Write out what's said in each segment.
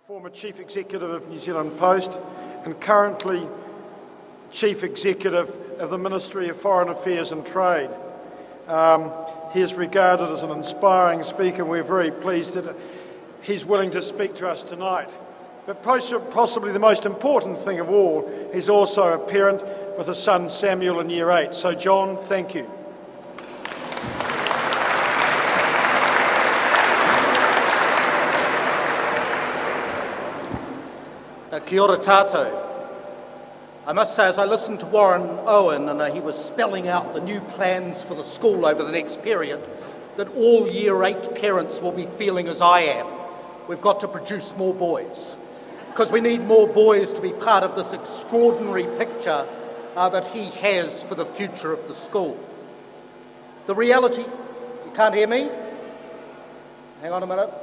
former Chief Executive of New Zealand Post and currently Chief Executive of the Ministry of Foreign Affairs and Trade. He is regarded as an inspiring speaker, and we're very pleased that he's willing to speak to us tonight. But possibly the most important thing of all, he's also a parent with a son, Samuel, in Year 8. So, John, thank you. Kia ora tātou. I must say, as I listened to Warren Owen and he was spelling out the new plans for the school over the next period, that all Year 8 parents will be feeling as I am. We've got to produce more boys, because we need more boys to be part of this extraordinary picture that he has for the future of the school. The reality, you can't hear me? Hang on a minute.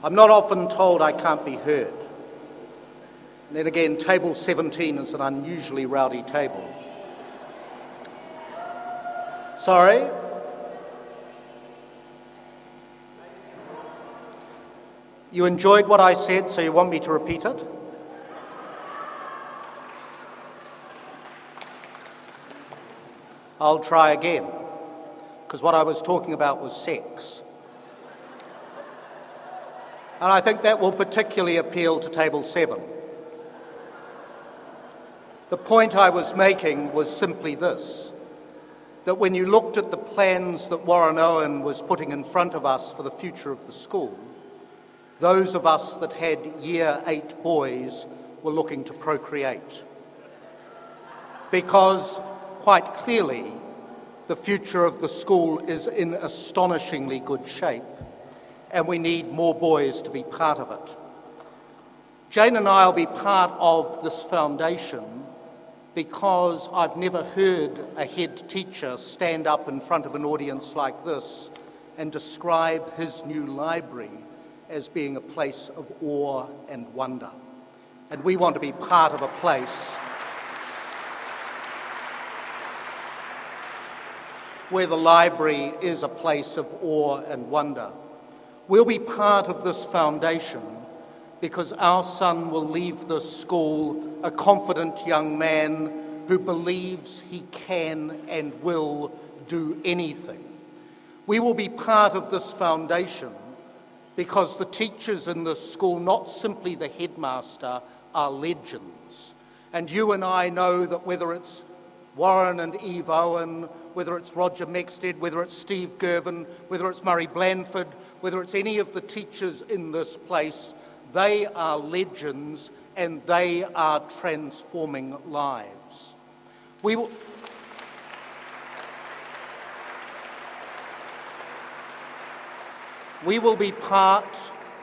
I'm not often told I can't be heard. And then again, table 17 is an unusually rowdy table. Sorry? You enjoyed what I said, so you want me to repeat it? I'll try again, because what I was talking about was sex. And I think that will particularly appeal to table 7. The point I was making was simply this, that when you looked at the plans that Warren Owen was putting in front of us for the future of the school, those of us that had Year 8 boys were looking to procreate. Because, quite clearly, the future of the school is in astonishingly good shape, and we need more boys to be part of it. Jane and I will be part of this foundation because I've never heard a head teacher stand up in front of an audience like this and describe his new library as being a place of awe and wonder. And we want to be part of a place where the library is a place of awe and wonder. We'll be part of this foundation because our son will leave this school a confident young man who believes he can and will do anything. We will be part of this foundation because the teachers in this school, not simply the headmaster, are legends. And you and I know that whether it's Warren and Eve Owen, whether it's Roger Mexted, whether it's Steve Girvin, whether it's Murray Blandford, whether it's any of the teachers in this place, they are legends and they are transforming lives. We will be part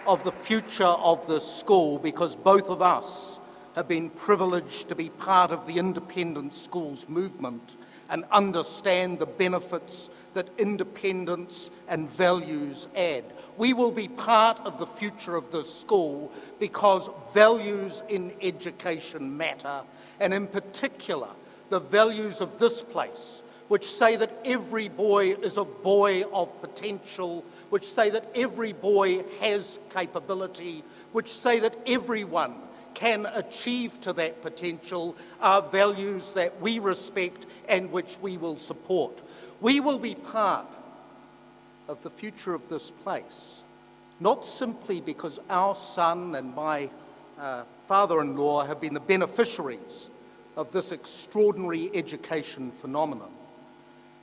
of the future of this school because both of us have been privileged to be part of the independent schools movement and understand the benefits that independence and values add. We will be part of the future of this school because values in education matter, and in particular, the values of this place, which say that every boy is a boy of potential, which say that every boy has capability, which say that everyone can achieve to that potential, are values that we respect and which we will support. We will be part of the future of this place, not simply because our son and my father-in-law have been the beneficiaries of this extraordinary education phenomenon,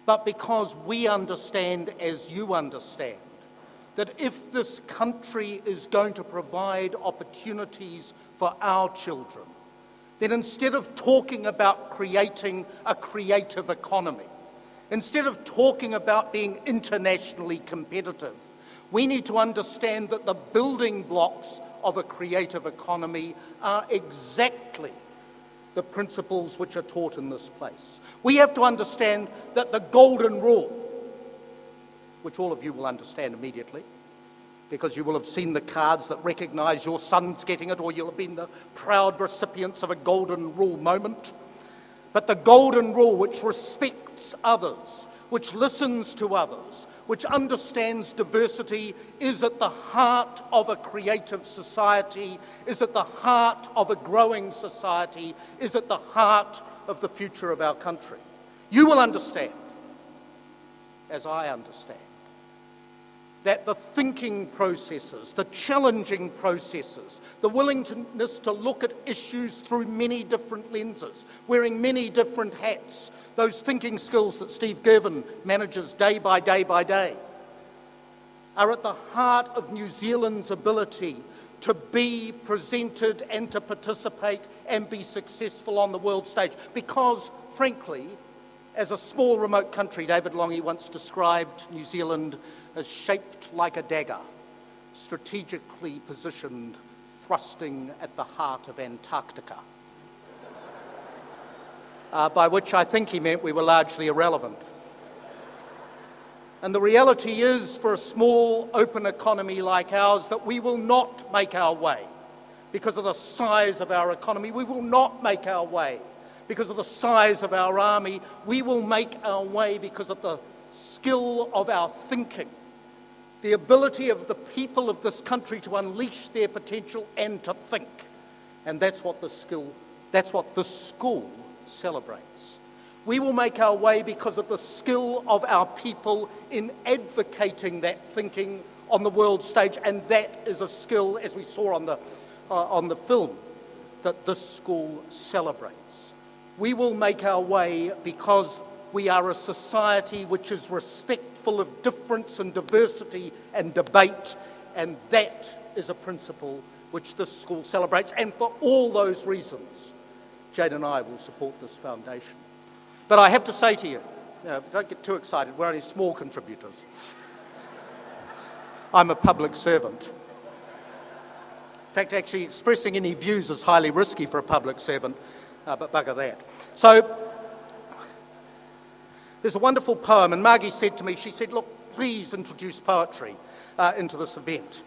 but because we understand, as you understand, that if this country is going to provide opportunities for our children, then instead of talking about creating a creative economy, instead of talking about being internationally competitive, we need to understand that the building blocks of a creative economy are exactly the principles which are taught in this place. We have to understand that the golden rule, which all of you will understand immediately, because you will have seen the cards that recognise your son's getting it, or you'll have been the proud recipients of a golden rule moment. But the golden rule which respects others, which listens to others, which understands diversity, is at the heart of a creative society, is at the heart of a growing society, is at the heart of the future of our country. You will understand, as I understand, that the thinking processes, the challenging processes, the willingness to look at issues through many different lenses, wearing many different hats, those thinking skills that Steve Girvin manages day by day by day, are at the heart of New Zealand's ability to be presented and to participate and be successful on the world stage. Because, frankly, as a small remote country, David Lange once described New Zealand as shaped like a dagger, strategically positioned, thrusting at the heart of Antarctica. By which I think he meant we were largely irrelevant. And the reality is, for a small, open economy like ours, that we will not make our way because of the size of our economy. We will not make our way because of the size of our army. We will make our way because of the skill of our thinking, the ability of the people of this country to unleash their potential and to think. And that's what the school celebrates. We will make our way because of the skill of our people in advocating that thinking on the world stage, and that is a skill, as we saw on the film, that this school celebrates. We will make our way because we are a society which is respectful of difference and diversity and debate, and that is a principle which this school celebrates. And for all those reasons, Jane and I will support this foundation. But I have to say to you, don't get too excited, we're only small contributors. I'm a public servant. In fact, actually expressing any views is highly risky for a public servant, but bugger that. So, there's a wonderful poem, and Margie said to me, she said, look, please introduce poetry into this event.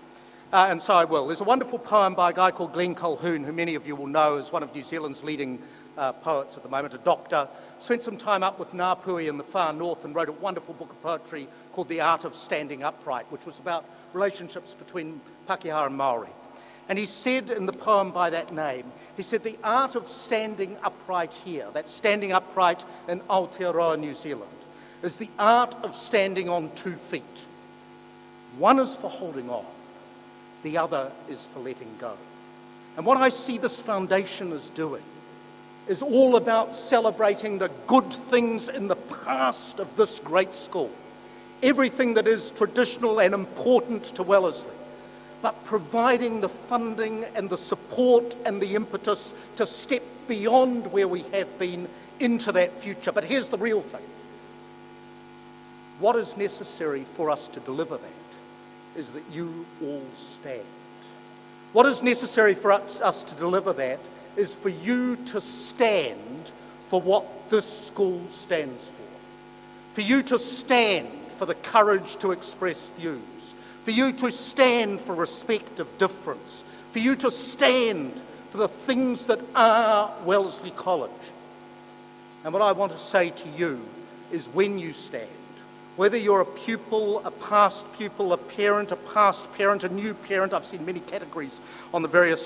And so I will. There's a wonderful poem by a guy called Glenn Colquhoun, who many of you will know is one of New Zealand's leading poets at the moment, a doctor. Spent some time up with Ngāpuhi in the far north and wrote a wonderful book of poetry called The Art of Standing Upright, which was about relationships between Pākehā and Māori. And he said in the poem by that name, he said, the art of standing upright here, that's standing upright in Aotearoa, New Zealand, is the art of standing on 2 feet. One is for holding on, the other is for letting go. And what I see this foundation as doing is all about celebrating the good things in the past of this great school. Everything that is traditional and important to Wellesley, but providing the funding and the support and the impetus to step beyond where we have been into that future. But here's the real thing. What is necessary for us to deliver that is that you all stand. What is necessary for us to deliver that is for you to stand for what this school stands for you to stand for the courage to express views, for you to stand for respect of difference, for you to stand for the things that are Wellesley College. And what I want to say to you is when you stand, whether you're a pupil, a past pupil, a parent, a past parent, a new parent, I've seen many categories on the various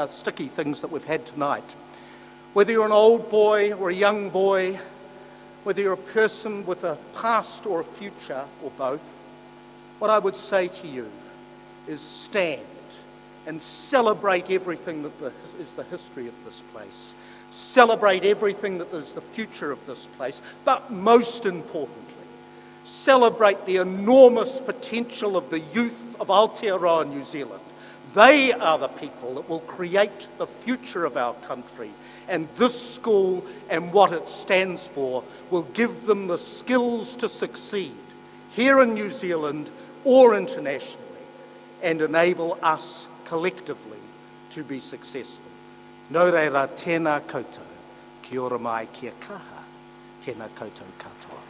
sticky things that we've had tonight. Whether you're an old boy or a young boy, whether you're a person with a past or a future or both, what I would say to you is stand and celebrate everything that is the history of this place. Celebrate everything that is the future of this place, but most importantly, celebrate the enormous potential of the youth of Aotearoa, New Zealand. They are the people that will create the future of our country, and this school and what it stands for will give them the skills to succeed here in New Zealand or internationally, and enable us collectively to be successful. Nō reira, tēnā koutou, kia ora mai, kia kaha, tēnā koutou katoa.